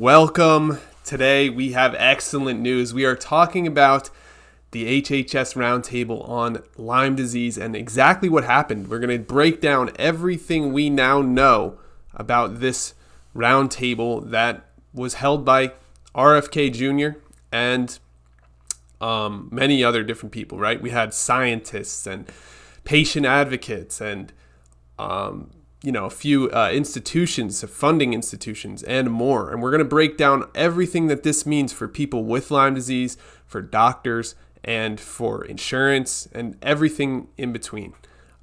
Welcome. Today we have excellent news. We are talking about the HHS Roundtable on Lyme disease and exactly what happened. We're going to break down everything we now know about this roundtable that was held by RFK Jr. and many other different people, right? We had scientists and patient advocates and a few institutions, funding institutions, and more. And we're going to break down everything that this means for people with Lyme disease, for doctors, and for insurance, and everything in between.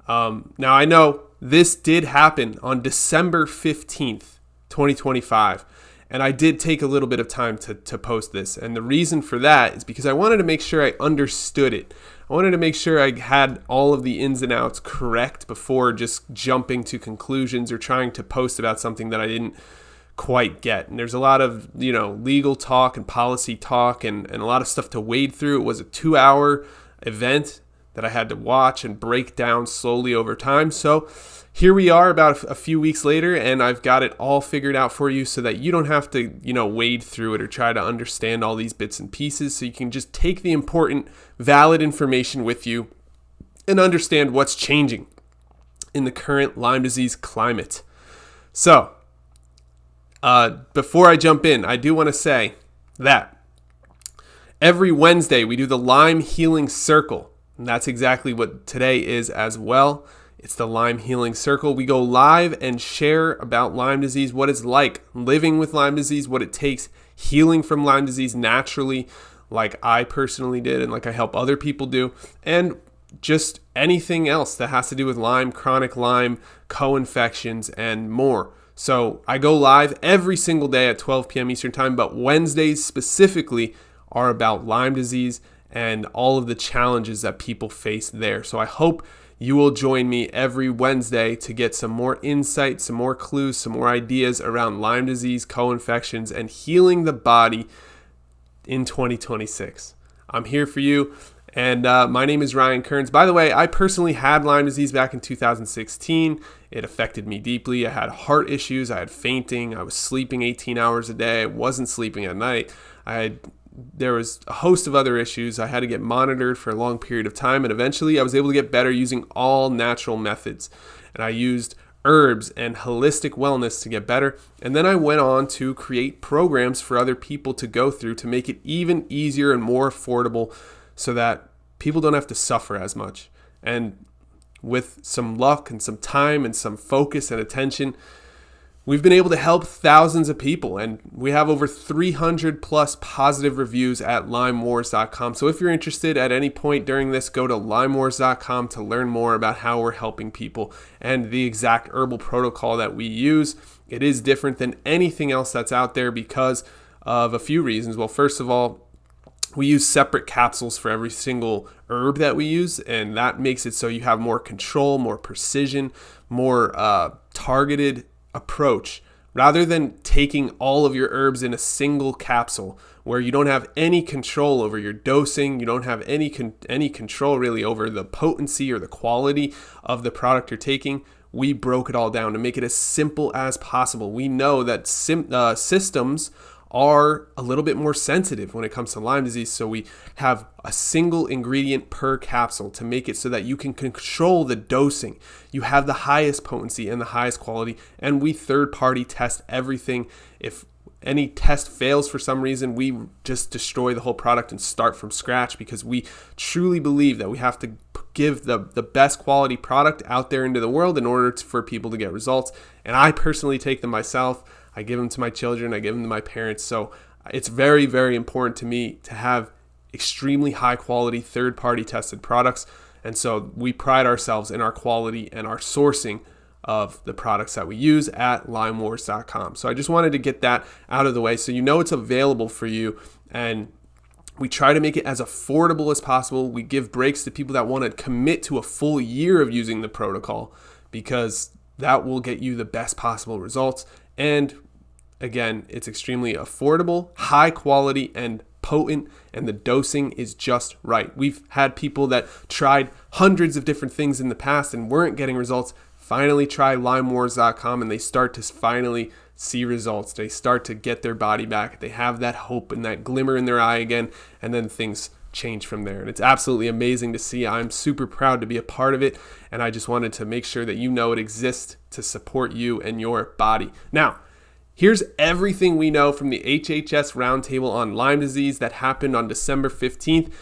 Now, I know this did happen on December 15th, 2025. And I did take a little bit of time to post this. And the reason for that is because I wanted to make sure I understood it. I wanted to make sure I had all of the ins and outs correct before just jumping to conclusions or trying to post about something that I didn't quite get. And there's a lot of, legal talk and policy talk and a lot of stuff to wade through. It was a 2-hour event that I had to watch and break down slowly over time. So here we are about a few weeks later, and I've got it all figured out for you so that you don't have to, wade through it or try to understand all these bits and pieces. So you can just take the important, valid information with you and understand what's changing in the current Lyme disease climate. So, before I jump in, I do want to say that every Wednesday we do the Lyme Healing Circle. And that's exactly what today is as well. It's the Lyme Healing Circle. We go live and share about Lyme disease, what it's like living with Lyme disease, what it takes healing from Lyme disease naturally, like I personally did and like I help other people do, and just anything else that has to do with Lyme, chronic Lyme, co-infections, and more. So I go live every single day at 12 p.m. Eastern Time, but Wednesdays specifically are about Lyme disease and all of the challenges that people face there. So I hope you will join me every Wednesday to get some more insight, some more clues, some more ideas around Lyme disease, co-infections, and healing the body in 2026. I'm here for you, and my name is Ryan Kearns. By the way, I personally had Lyme disease back in 2016. It affected me deeply. I had heart issues. I had fainting. I was sleeping 18 hours a day. I wasn't sleeping at night. There was a host of other issues. I had to get monitored for a long period of time, and eventually I was able to get better using all natural methods. And I used herbs and holistic wellness to get better. And then I went on to create programs for other people to go through to make it even easier and more affordable so that people don't have to suffer as much. And with some luck and some time and some focus and attention, we've been able to help thousands of people, and we have over 300 plus positive reviews at LymeWars.com. So if you're interested at any point during this, go to LymeWars.com to learn more about how we're helping people and the exact herbal protocol that we use. It is different than anything else that's out there because of a few reasons. Well, first of all, we use separate capsules for every single herb that we use, and that makes it so you have more control, more precision, more targeted approach rather than taking all of your herbs in a single capsule where you don't have any control over your dosing. You don't have any control really over the potency or the quality of the product you're taking. We broke it all down to make it as simple as possible. We know that systems are a little bit more sensitive when it comes to Lyme disease, so we have a single ingredient per capsule to make it so that you can control the dosing. You have the highest potency and the highest quality, and we third-party test everything. If any test fails for some reason, we just destroy the whole product and start from scratch because we truly believe that we have to give the best quality product out there into the world in order for people to get results. And I personally take them myself. I give them to my children. I give them to my parents. So it's very, very important to me to have extremely high quality third-party tested products. And so we pride ourselves in our quality and our sourcing of the products that we use at LymeWars.com. So I just wanted to get that out of the way so you know it's available for you. And we try to make it as affordable as possible. We give breaks to people that want to commit to a full year of using the protocol because that will get you the best possible results. And again, it's extremely affordable, high quality, and potent, and the dosing is just right. We've had people that tried hundreds of different things in the past and weren't getting results, finally try LymeWars.com, and they start to finally see results. They start to get their body back. They have that hope and that glimmer in their eye again, and then things change from there. And it's absolutely amazing to see. I'm super proud to be a part of it, and I just wanted to make sure that you know it exists to support you and your body. Now, here's everything we know from the HHS Roundtable on Lyme disease that happened on December 15th.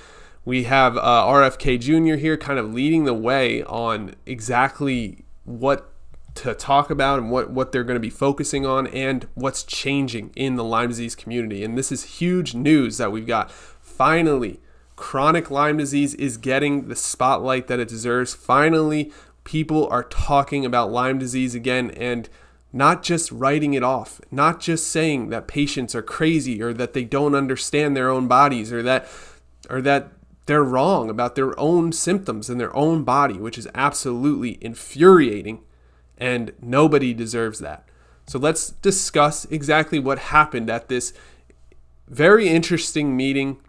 We have RFK Jr. here kind of leading the way on exactly what to talk about and what they're going to be focusing on and what's changing in the Lyme disease community. And this is huge news that we've got. Finally, chronic Lyme disease is getting the spotlight that it deserves. Finally, people are talking about Lyme disease again and not just writing it off, not just saying that patients are crazy or that they don't understand their own bodies or that they're wrong about their own symptoms in their own body, which is absolutely infuriating, and nobody deserves that. So let's discuss exactly what happened at this very interesting meeting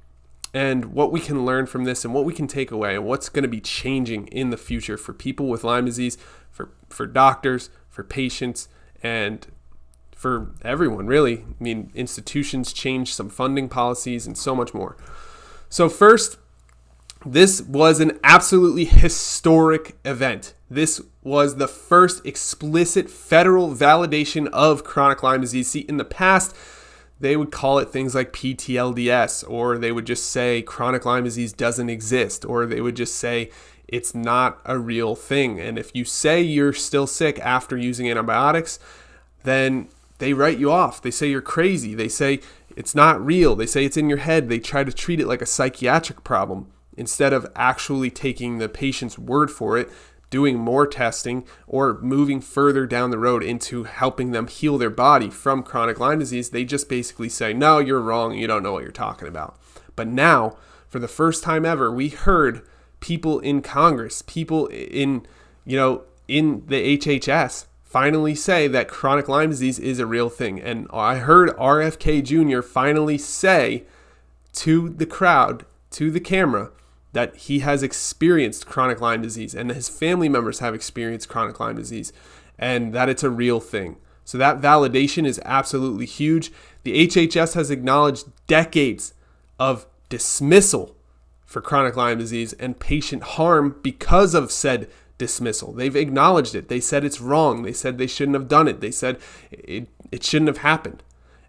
and what we can learn from this and what we can take away and what's going to be changing in the future for people with Lyme disease, for doctors, for patients, and for everyone, really. I mean, institutions changed some funding policies and so much more. So first, this was an absolutely historic event. This was the first explicit federal validation of chronic Lyme disease. See, in the past, they would call it things like PTLDS, or they would just say chronic Lyme disease doesn't exist, or they would just say it's not a real thing. And if you say you're still sick after using antibiotics, then they write you off. They say you're crazy. They say it's not real. They say it's in your head. They try to treat it like a psychiatric problem instead of actually taking the patient's word for it, doing more testing, or moving further down the road into helping them heal their body from chronic Lyme disease. They just basically say, no, you're wrong. You don't know what you're talking about. But now, for the first time ever, we heard people in Congress, people in the HHS finally say that chronic Lyme disease is a real thing. And I heard RFK Jr. finally say to the crowd, to the camera, that he has experienced chronic Lyme disease and his family members have experienced chronic Lyme disease and that it's a real thing. So that validation is absolutely huge. The HHS has acknowledged decades of dismissal for chronic Lyme disease and patient harm because of said dismissal. They've acknowledged it. They said it's wrong. They said they shouldn't have done it. They said it shouldn't have happened.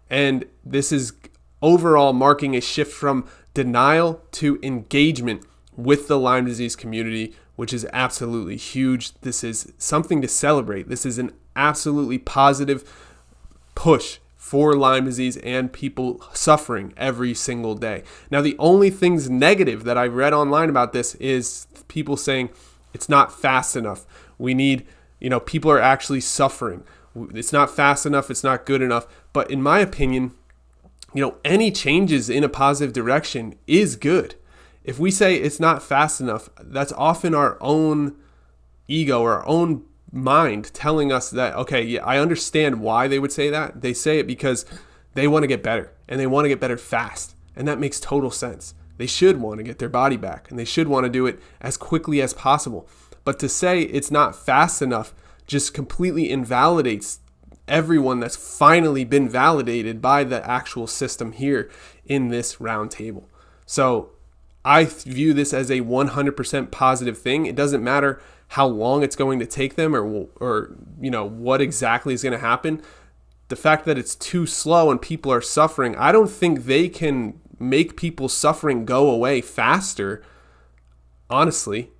And this is overall marking a shift from denial to engagement with the Lyme disease community, which is absolutely huge. This is something to celebrate. This is an absolutely positive push for Lyme disease and people suffering every single day. Now, the only things negative that I've read online about this is people saying it's not fast enough. We need, people are actually suffering. It's not fast enough. It's not good enough. But in my opinion, any changes in a positive direction is good. If we say it's not fast enough, that's often our own ego or our own mind telling us that, okay, yeah, I understand why they would say that. They say it because they want to get better and they want to get better fast. And that makes total sense. They should want to get their body back and they should want to do it as quickly as possible. But to say it's not fast enough just completely invalidates everyone that's finally been validated by the actual system here in this roundtable. So I view this as a 100% positive thing. It doesn't matter how long it's going to take them or what exactly is going to happen. The fact that it's too slow and people are suffering, I don't think they can make people's suffering go away faster, honestly,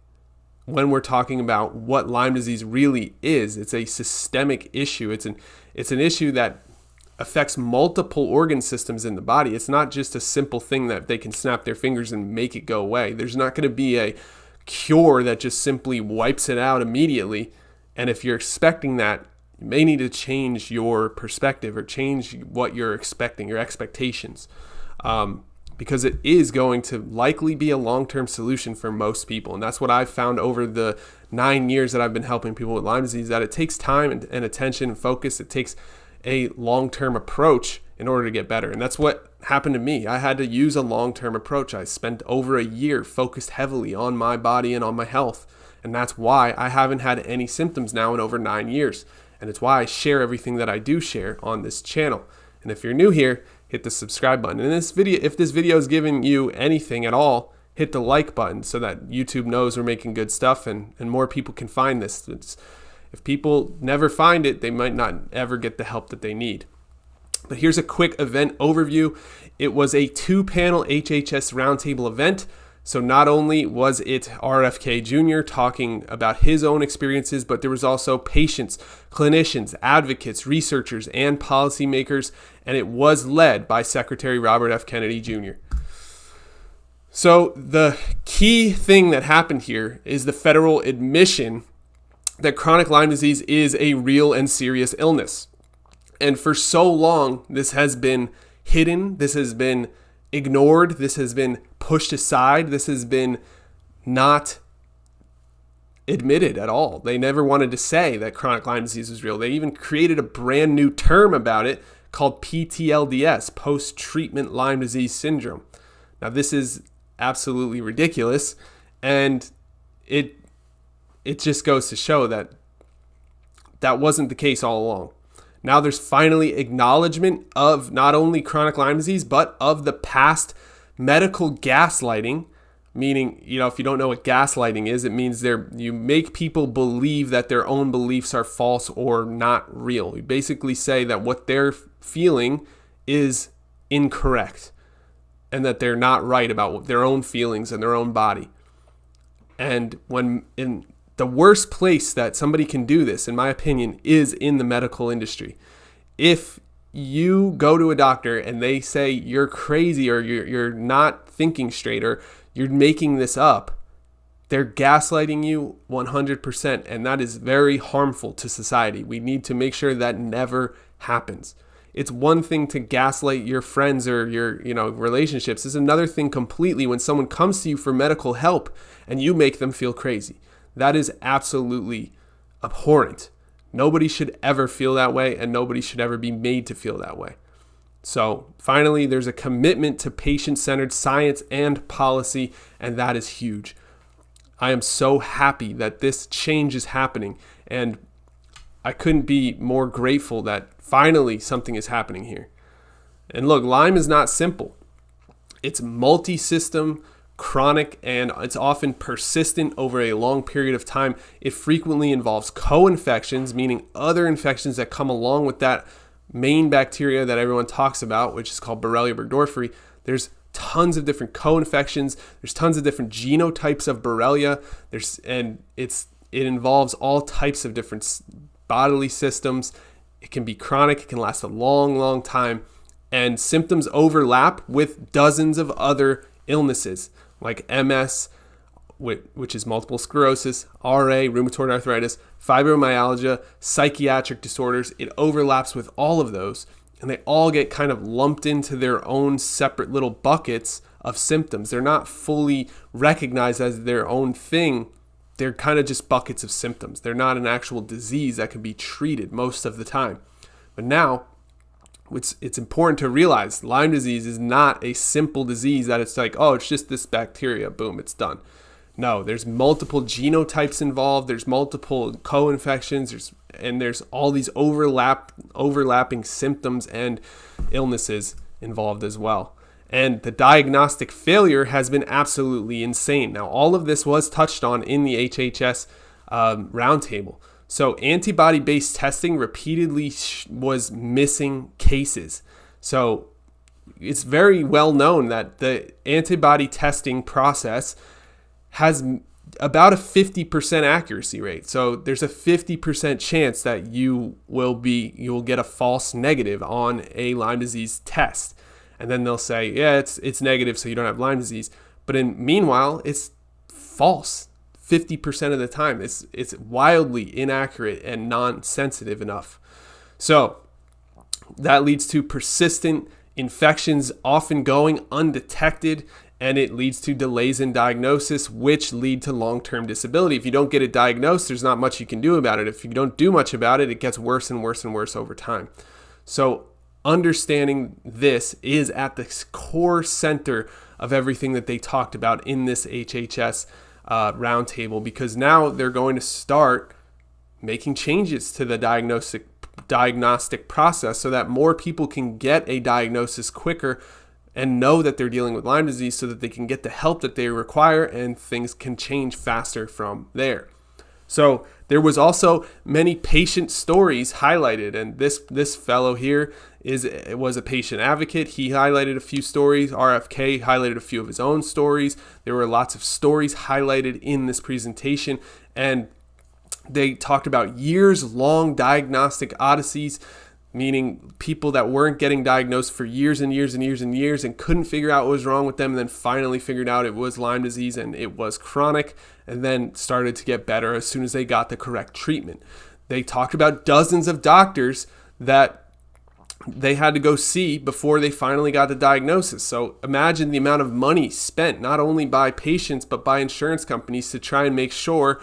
when we're talking about what Lyme disease really is. It's a systemic issue. It's an issue that affects multiple organ systems in the body. It's not just a simple thing that they can snap their fingers and make it go away. There's not going to be a cure that just simply wipes it out immediately. And if you're expecting that, you may need to change your perspective or change what you're expecting, your expectations, because it is going to likely be a long-term solution for most people. And that's what I've found over the 9 years that I've been helping people with Lyme disease, that it takes time and attention and focus. It takes a long-term approach in order to get better. And that's what happened to me. I had to use a long-term approach. I spent over a year focused heavily on my body and on my health. And that's why I haven't had any symptoms now in over 9 years. And it's why I share everything that I do share on this channel. And if you're new here, hit the subscribe button. And if this video is giving you anything at all, hit the like button so that YouTube knows we're making good stuff and more people can find this. If people never find it, they might not ever get the help that they need. But here's a quick event overview. It was a 2-panel HHS Roundtable event. So not only was it RFK Jr. talking about his own experiences, but there was also patients, clinicians, advocates, researchers, and policymakers, and it was led by Secretary Robert F. Kennedy Jr. So the key thing that happened here is the federal admission that chronic Lyme disease is a real and serious illness. And for so long, this has been hidden, this has been ignored, this has been pushed aside, this has been not admitted at all. They never wanted to say that chronic Lyme disease was real. They even created a brand new term about it called PTLDS, post-treatment Lyme disease syndrome. Now this is absolutely ridiculous, and it just goes to show that that wasn't the case all along. Now there's finally acknowledgement of not only chronic Lyme disease, but of the past medical gaslighting, meaning, if you don't know what gaslighting is, it means you make people believe that their own beliefs are false or not real. You basically say that what they're feeling is incorrect and that they're not right about their own feelings and their own body. And when in the worst place that somebody can do this, in my opinion, is in the medical industry. If you go to a doctor and they say you're crazy or you're not thinking straight or you're making this up, they're gaslighting you 100%, and that is very harmful to society. We need to make sure that never happens. It's one thing to gaslight your friends or your relationships. It's another thing completely when someone comes to you for medical help and you make them feel crazy. That is absolutely abhorrent. Nobody should ever feel that way, and nobody should ever be made to feel that way. So finally, there's a commitment to patient-centered science and policy, and that is huge. I am so happy that this change is happening, and I couldn't be more grateful that finally something is happening here. And look, Lyme is not simple. It's multi-system, chronic, and it's often persistent over a long period of time. It frequently involves co-infections, meaning other infections that come along with that main bacteria that everyone talks about, which is called Borrelia burgdorferi. There's tons of different co-infections. There's tons of different genotypes of Borrelia. It involves all types of different bodily systems. It can be chronic. It can last a long, long time. And symptoms overlap with dozens of other illnesses like MS, which is multiple sclerosis, RA, rheumatoid arthritis, fibromyalgia, psychiatric disorders. It overlaps with all of those, and they all get kind of lumped into their own separate little buckets of symptoms. They're not fully recognized as their own thing. They're kind of just buckets of symptoms. They're not an actual disease that can be treated most of the time. But now, it's important to realize Lyme disease is not a simple disease that it's like, oh, it's just this bacteria, boom, it's done. No, there's multiple genotypes involved. There's multiple co-infections. There's all these overlapping symptoms and illnesses involved as well. And the diagnostic failure has been absolutely insane. Now, all of this was touched on in the HHS roundtable. So antibody-based testing repeatedly was missing cases. So it's very well known that the antibody testing process has about a 50% accuracy rate. So there's a 50% chance that you will get a false negative on a Lyme disease test. And then they'll say, yeah, it's negative, so you don't have Lyme disease. But meanwhile, it's false 50% of the time. It's wildly inaccurate and non-sensitive enough. So that leads to persistent infections often going undetected, and it leads to delays in diagnosis, which lead to long-term disability. If you don't get it diagnosed, there's not much you can do about it. If you don't do much about it, it gets worse and worse and worse over time. So understanding this is at the core center of everything that they talked about in this HHS roundtable, because now they're going to start making changes to the diagnostic process so that more people can get a diagnosis quicker and know that they're dealing with Lyme disease so that they can get the help that they require and things can change faster from there. So there was also many patient stories highlighted, and this fellow here was a patient advocate. He highlighted a few stories. RFK highlighted a few of his own stories. There were lots of stories highlighted in this presentation, and they talked about years-long diagnostic odysseys, meaning people that weren't getting diagnosed for years and years and years and years and couldn't figure out what was wrong with them, and then finally figured out it was Lyme disease and it was chronic, and then started to get better as soon as they got the correct treatment. They talked about dozens of doctors that they had to go see before they finally got the diagnosis. So imagine the amount of money spent not only by patients but by insurance companies to try and make sure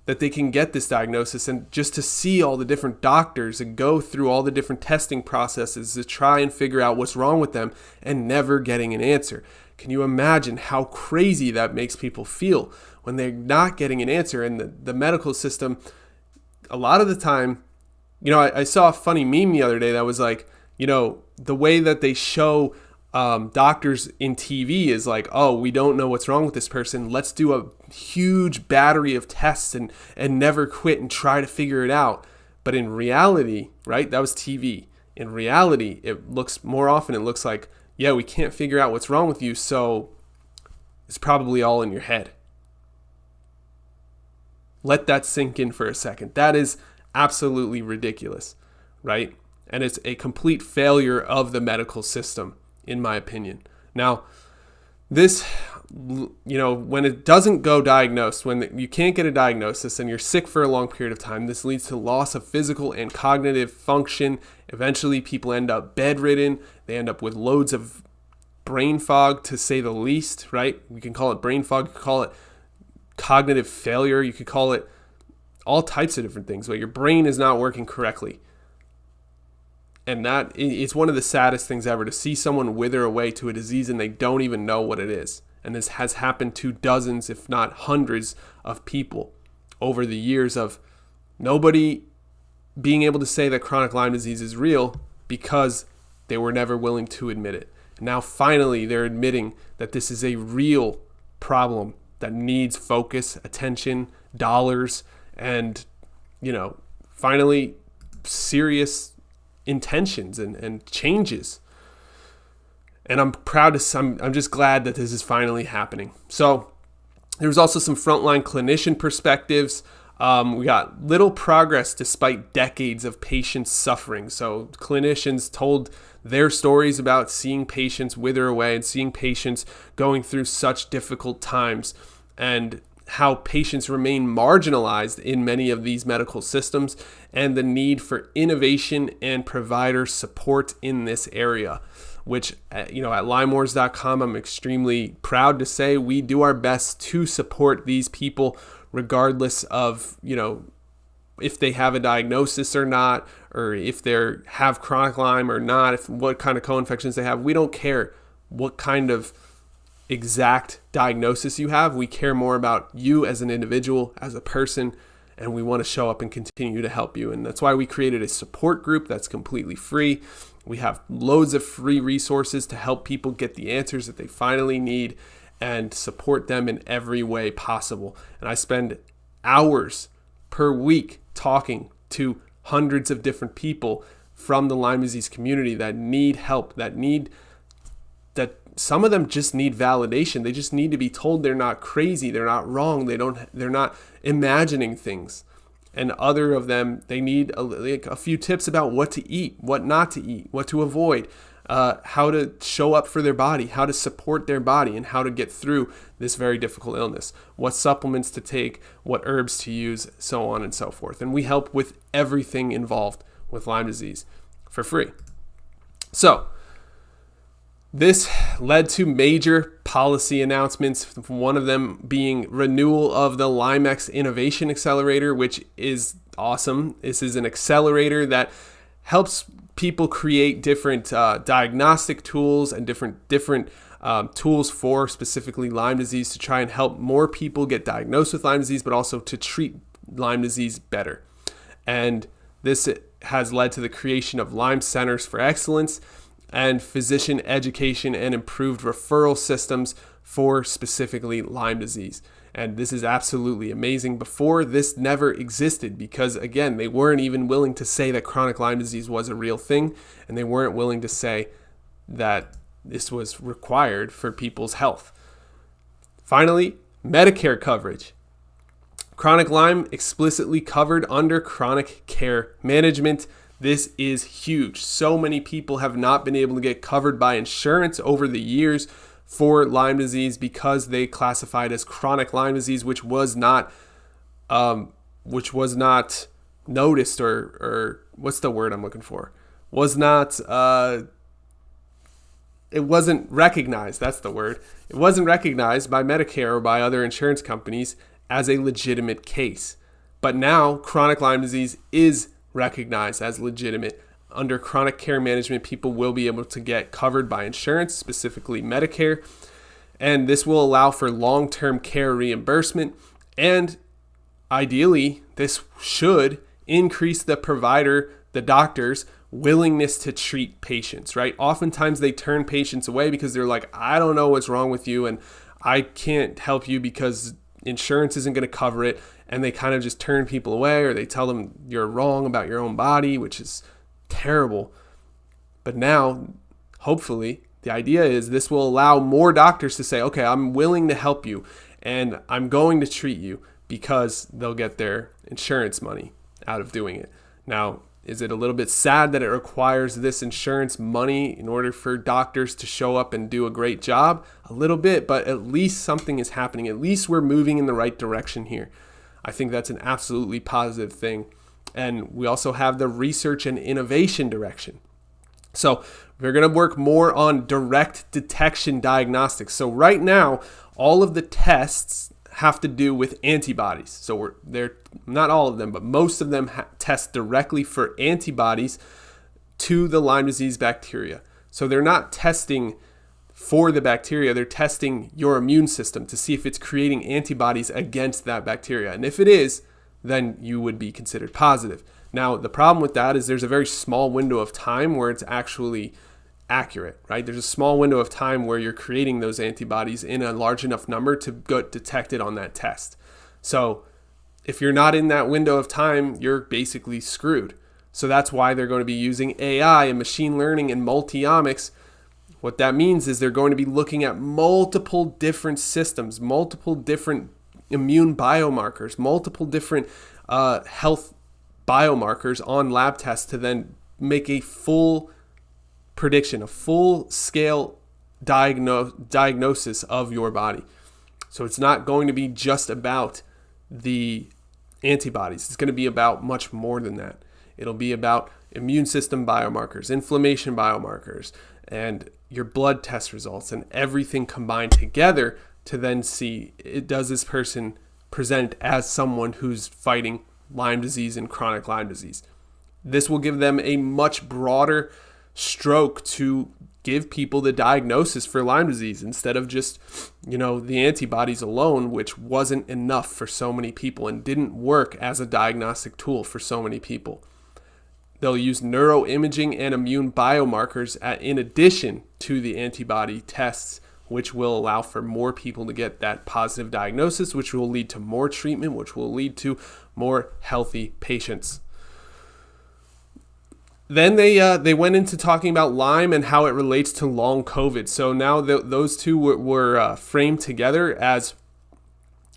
that they can get this diagnosis, and just to see all the different doctors and go through all the different testing processes to try and figure out what's wrong with them and never getting an answer. Can you imagine how crazy that makes people feel when they're not getting an answer? And the medical system, a lot of the time, I saw a funny meme the other day that was like, the way that they show doctors in TV is like, oh, we don't know what's wrong with this person. Let's do a huge battery of tests and never quit and try to figure it out. But in reality, right, that was TV. In reality, it looks like, yeah, we can't figure out what's wrong with you, so it's probably all in your head. Let that sink in for a second. That is absolutely ridiculous, right? And it's a complete failure of the medical system, in my opinion. Now, this, when it doesn't go diagnosed, when you can't get a diagnosis and you're sick for a long period of time, this leads to loss of physical and cognitive function. Eventually, people end up bedridden. They end up with loads of brain fog, to say the least, right? You can call it brain fog. You can call it cognitive failure. You could call it all types of different things, but your brain is not working correctly. And that it's one of the saddest things ever, to see someone wither away to a disease and they don't even know what it is. And this has happened to dozens, if not hundreds, of people over the years of nobody being able to say that chronic Lyme disease is real because they were never willing to admit it. And now finally they're admitting that this is a real problem that needs focus, attention, dollars, and, finally serious intentions and changes. And I'm just glad that this is finally happening. So there was also some frontline clinician perspectives. We got little progress despite decades of patients suffering. So clinicians told their stories about seeing patients wither away and seeing patients going through such difficult times, and how patients remain marginalized in many of these medical systems, and the need for innovation and provider support in this area, which, at LymeWars.com, I'm extremely proud to say we do our best to support these people regardless of, if they have a diagnosis or not, or if they have chronic Lyme or not, what kind of co-infections they have. We don't care what kind of exact diagnosis you have. We care more about you as an individual, as a person, and we want to show up and continue to help you. And that's why we created a support group that's completely free. We have loads of free resources to help people get the answers that they finally need and support them in every way possible. And I spend hours per week talking to hundreds of different people from the Lyme disease community that need help, that some of them just need validation. They just need to be told they're not crazy, they're not wrong, they're not imagining things. And other of them, they need a few tips about what to eat, what not to eat, what to avoid, how to show up for their body, how to support their body, and how to get through this very difficult illness, what supplements to take, what herbs to use, so on and so forth. And we help with everything involved with Lyme disease for free. So this led to major policy announcements, one of them being renewal of the LymeX Innovation Accelerator, which is awesome. This is an accelerator that helps people create different diagnostic tools and different tools for specifically Lyme disease to try and help more people get diagnosed with Lyme disease, but also to treat Lyme disease better. And this has led to the creation of Lyme Centers for Excellence and physician education and improved referral systems for specifically Lyme disease. And this is absolutely amazing. Before, this never existed because, again, they weren't even willing to say that chronic Lyme disease was a real thing, and they weren't willing to say that this was required for people's health. Finally, Medicare coverage. Chronic Lyme explicitly covered under chronic care management. This is huge. So many people have not been able to get covered by insurance over the years for Lyme disease because they classified as chronic Lyme disease, which was not noticed or what's the word I'm looking for? It wasn't recognized. That's the word. It wasn't recognized by Medicare or by other insurance companies as a legitimate case. But now chronic Lyme disease is recognized as legitimate. Under chronic care management, people will be able to get covered by insurance, specifically Medicare. And this will allow for long-term care reimbursement. And ideally, this should increase the doctor's willingness to treat patients, right? Oftentimes they turn patients away because they're like, I don't know what's wrong with you and I can't help you because insurance isn't going to cover it. And they kind of just turn people away, or they tell them you're wrong about your own body, which is terrible. But now, hopefully, the idea is this will allow more doctors to say, okay, I'm willing to help you and I'm going to treat you because they'll get their insurance money out of doing it. Now, is it a little bit sad that it requires this insurance money in order for doctors to show up and do a great job? A little bit, but at least something is happening. At least we're moving in the right direction here. I think that's an absolutely positive thing. And we also have the research and innovation direction. So we're going to work more on direct detection diagnostics. So right now, all of the tests have to do with antibodies. So they're not all of them, but most of them test directly for antibodies to the Lyme disease bacteria. So they're not testing for the bacteria, they're testing your immune system to see if it's creating antibodies against that bacteria. And if it is, then you would be considered positive. Now, the problem with that is there's a very small window of time where it's actually accurate, right? There's a small window of time where you're creating those antibodies in a large enough number to go detect it on that test. So if you're not in that window of time, you're basically screwed. So that's why they're going to be using AI and machine learning and multi-omics. What that means is they're going to be looking at multiple different systems, multiple different immune biomarkers, multiple different health biomarkers on lab tests to then make a full prediction, a full-scale diagnosis of your body. So it's not going to be just about the antibodies. It's going to be about much more than that. It'll be about immune system biomarkers, inflammation biomarkers, and your blood test results, and everything combined together to then see, does this person present as someone who's fighting Lyme disease and chronic Lyme disease. This will give them a much broader stroke to give people the diagnosis for Lyme disease instead of just, the antibodies alone, which wasn't enough for so many people and didn't work as a diagnostic tool for so many people. They'll use neuroimaging and immune biomarkers in addition to the antibody tests, which will allow for more people to get that positive diagnosis, which will lead to more treatment, which will lead to more healthy patients. Then they went into talking about Lyme and how it relates to long COVID. So now those two were framed together as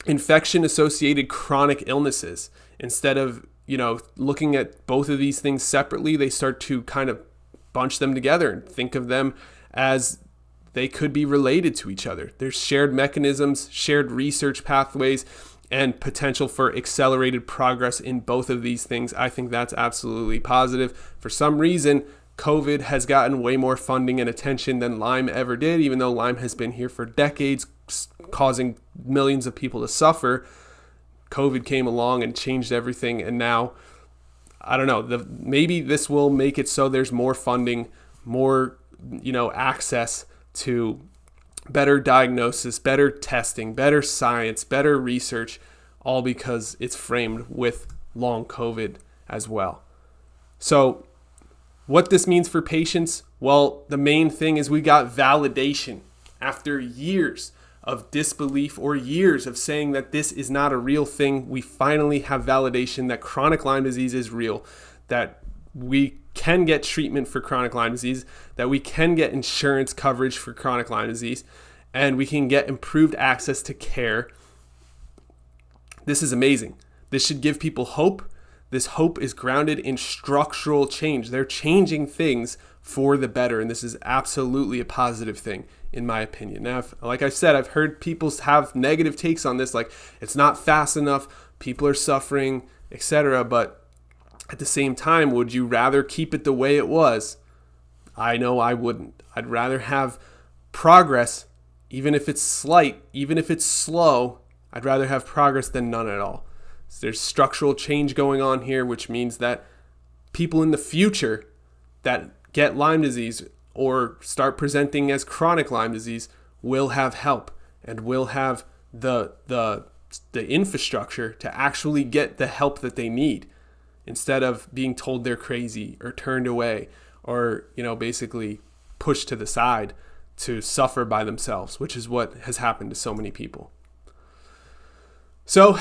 infection-associated chronic illnesses. Instead of looking at both of these things separately, they start to kind of bunch them together and think of them as they could be related to each other. There's shared mechanisms, shared research pathways, and potential for accelerated progress in both of these things. I think that's absolutely positive. For some reason, COVID has gotten way more funding and attention than Lyme ever did, even though Lyme has been here for decades, causing millions of people to suffer. COVID came along and changed everything, and now, I don't know, maybe this will make it so there's more funding, more, access to better diagnosis, better testing, better science, better research, all because it's framed with long COVID as well. So what this means for patients, well, the main thing is we got validation after years of disbelief or years of saying that this is not a real thing. We finally have validation that chronic Lyme disease is real, that we can get treatment for chronic Lyme disease, that we can get insurance coverage for chronic Lyme disease, and we can get improved access to care. This is amazing. This should give people hope. This hope is grounded in structural change. They're changing things for the better, and this is absolutely a positive thing, in my opinion. Now, like I said, I've heard people have negative takes on this, like it's not fast enough, people are suffering, etc. But at the same time, would you rather keep it the way it was? I know I wouldn't. I'd rather have progress, even if it's slight, even if it's slow. I'd rather have progress than none at all. So there's structural change going on here, which means that people in the future that get Lyme disease or start presenting as chronic Lyme disease will have help and will have the infrastructure to actually get the help that they need, instead of being told they're crazy or turned away or, basically pushed to the side to suffer by themselves, which is what has happened to so many people. So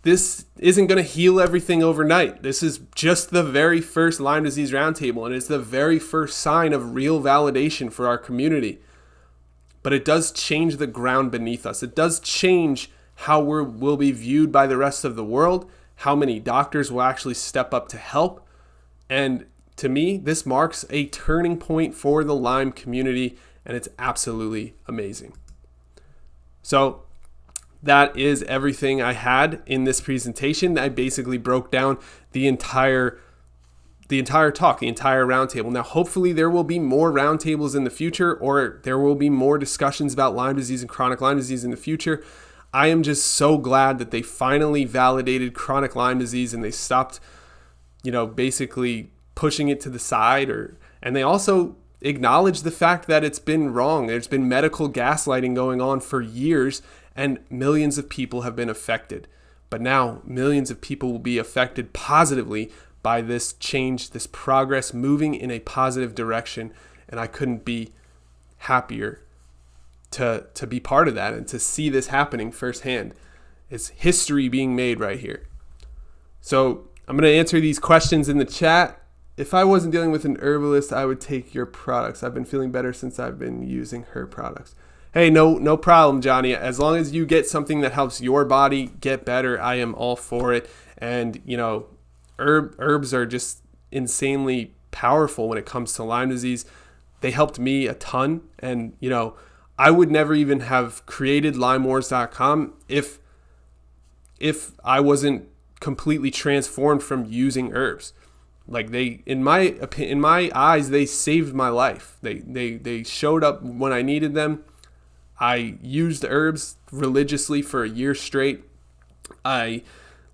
this isn't going to heal everything overnight. This is just the very first Lyme Disease Roundtable, and it's the very first sign of real validation for our community. But it does change the ground beneath us. It does change how we'll be viewed by the rest of the world, how many doctors will actually step up to help. And to me, this marks a turning point for the Lyme community, and it's absolutely amazing. So that is everything I had in this presentation. I basically broke down the entire talk, the entire roundtable. Now, hopefully there will be more roundtables in the future, or there will be more discussions about Lyme disease and chronic Lyme disease in the future. I am just so glad that they finally validated chronic Lyme disease and they stopped, basically pushing it to the side, and they also acknowledged the fact that it's been wrong. There's been medical gaslighting going on for years, and millions of people have been affected. But now millions of people will be affected positively by this change, this progress moving in a positive direction. And I couldn't be happier to be part of that and to see this happening firsthand. It's history being made right here. So I'm going to answer these questions in the chat. If I wasn't dealing with an herbalist, I would take your products. I've been feeling better since I've been using her products. Hey, no problem, Johnny. As long as you get something that helps your body get better, I am all for it. And, herbs are just insanely powerful when it comes to Lyme disease. They helped me a ton. And, I would never even have created LymeWars.com if I wasn't completely transformed from using herbs. Like in my eyes, they saved my life. They showed up when I needed them. I used herbs religiously for a year straight. I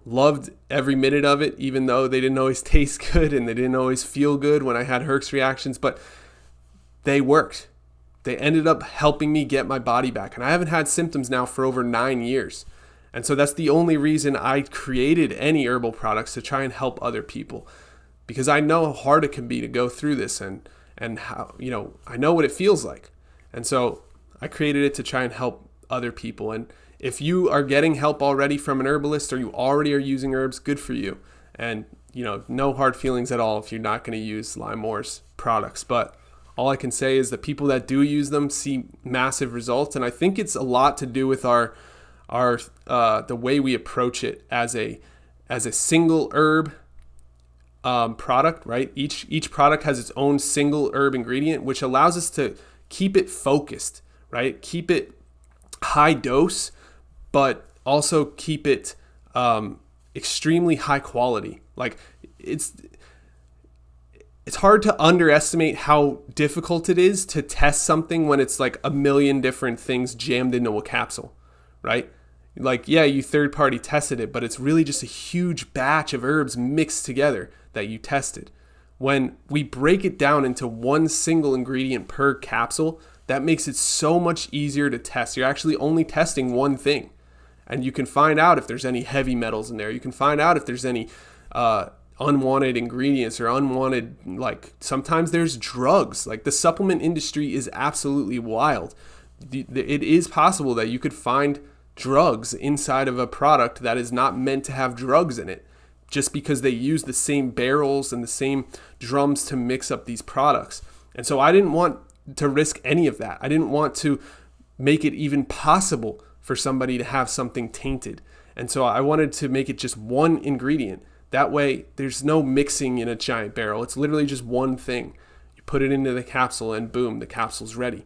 loved every minute of it, even though they didn't always taste good and they didn't always feel good when I had Herx reactions, but they worked. They ended up helping me get my body back. And I haven't had symptoms now for over 9 years. And so that's the only reason I created any herbal products, to try and help other people, because I know how hard it can be to go through this and how, I know what it feels like. And so I created it to try and help other people. And if you are getting help already from an herbalist, or you already are using herbs, good for you. And, no hard feelings at all if you're not going to use Lyme Wars products. But all I can say is that people that do use them see massive results. And I think it's a lot to do with our the way we approach it as a single herb product, right? Each product has its own single herb ingredient, which allows us to keep it focused, right? Keep it high dose, but also keep it extremely high quality. Like it's hard to underestimate how difficult it is to test something when it's like a million different things jammed into a capsule, right? Like, yeah, you third party tested it, but it's really just a huge batch of herbs mixed together that you tested. When we break it down into one single ingredient per capsule, that makes it so much easier to test. You're actually only testing one thing, and you can find out if there's any heavy metals in there. You can find out if there's any unwanted ingredients or unwanted, like sometimes there's drugs. Like the supplement industry is absolutely wild. It is possible that you could find drugs inside of a product that is not meant to have drugs in it, just because they use the same barrels and the same drums to mix up these products. And so I didn't want to risk any of that. I didn't want to make it even possible for somebody to have something tainted. And so I wanted to make it just one ingredient. That way there's no mixing in a giant barrel. It's literally just one thing. You put it into the capsule and boom, the capsule's ready.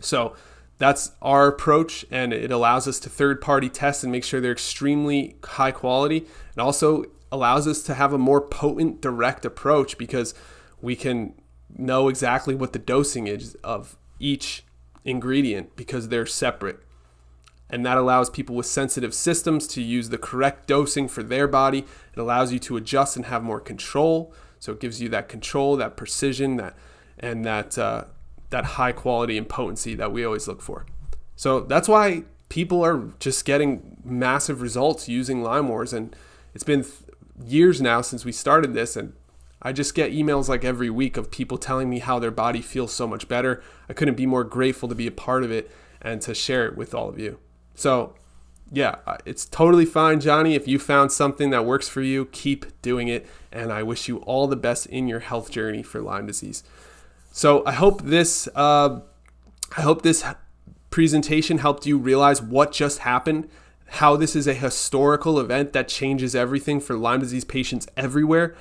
So that's our approach, and it allows us to third-party test and make sure they're extremely high quality. It also allows us to have a more potent, direct approach because we can know exactly what the dosing is of each ingredient because they're separate. And that allows people with sensitive systems to use the correct dosing for their body. It allows you to adjust and have more control. So it gives you that control, that precision, that high quality and potency that we always look for. So that's why people are just getting massive results using Lyme Wars. And it's been years now since we started this, and I just get emails like every week of people telling me how their body feels so much better. I couldn't be more grateful to be a part of it and to share it with all of you. So yeah, it's totally fine, Johnny. If you found something that works for you, keep doing it. And I wish you all the best in your health journey for Lyme disease. So I hope this presentation helped you realize what just happened, how this is a historical event that changes everything for Lyme disease patients everywhere.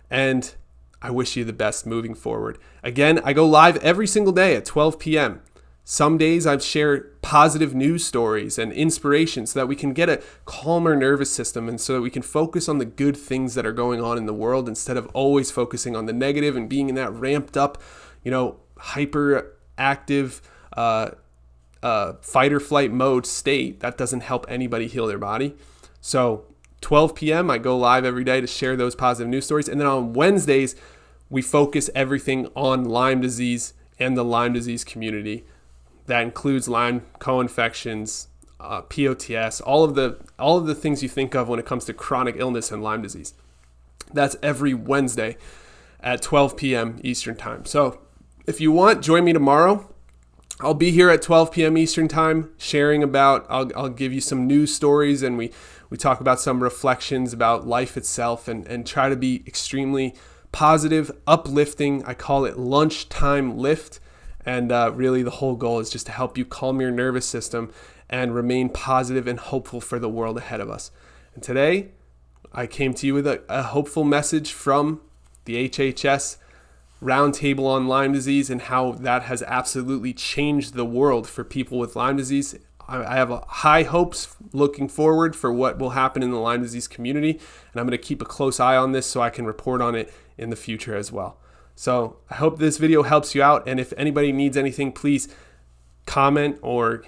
And I wish you the best moving forward. Again, I go live every single day at 12 p.m. Some days I share positive news stories and inspiration so that we can get a calmer nervous system and so that we can focus on the good things that are going on in the world instead of always focusing on the negative and being in that ramped up, hyperactive fight or flight mode state. That doesn't help anybody heal their body. So 12 p.m. I go live every day to share those positive news stories. And then on Wednesdays, we focus everything on Lyme disease and the Lyme disease community. That includes Lyme co-infections, POTS, all of the things you think of when it comes to chronic illness and Lyme disease. That's every Wednesday at 12 p.m. Eastern Time. So if you want, join me tomorrow. I'll be here at 12 p.m. Eastern Time sharing about, I'll give you some news stories, and we talk about some reflections about life itself and try to be extremely positive, uplifting. I call it lunchtime lift. And really the whole goal is just to help you calm your nervous system and remain positive and hopeful for the world ahead of us. And today, I came to you with a hopeful message from the HHS Roundtable on Lyme disease and how that has absolutely changed the world for people with Lyme disease. I have high hopes looking forward for what will happen in the Lyme disease community, and I'm going to keep a close eye on this so I can report on it in the future as well. So I hope this video helps you out, and if anybody needs anything, please comment or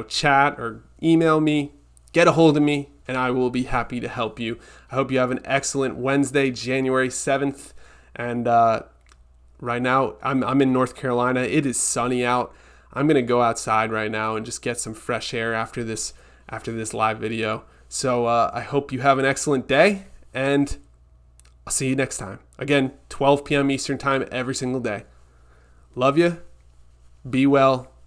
chat or email me, get a hold of me, and I will be happy to help you. I hope you have an excellent Wednesday, January 7th, and right now I'm in North Carolina. It is sunny out. I'm gonna go outside right now and just get some fresh air after this live video. So I hope you have an excellent day, and I'll see you next time. Again, 12 p.m. Eastern Time every single day. Love you. Be well.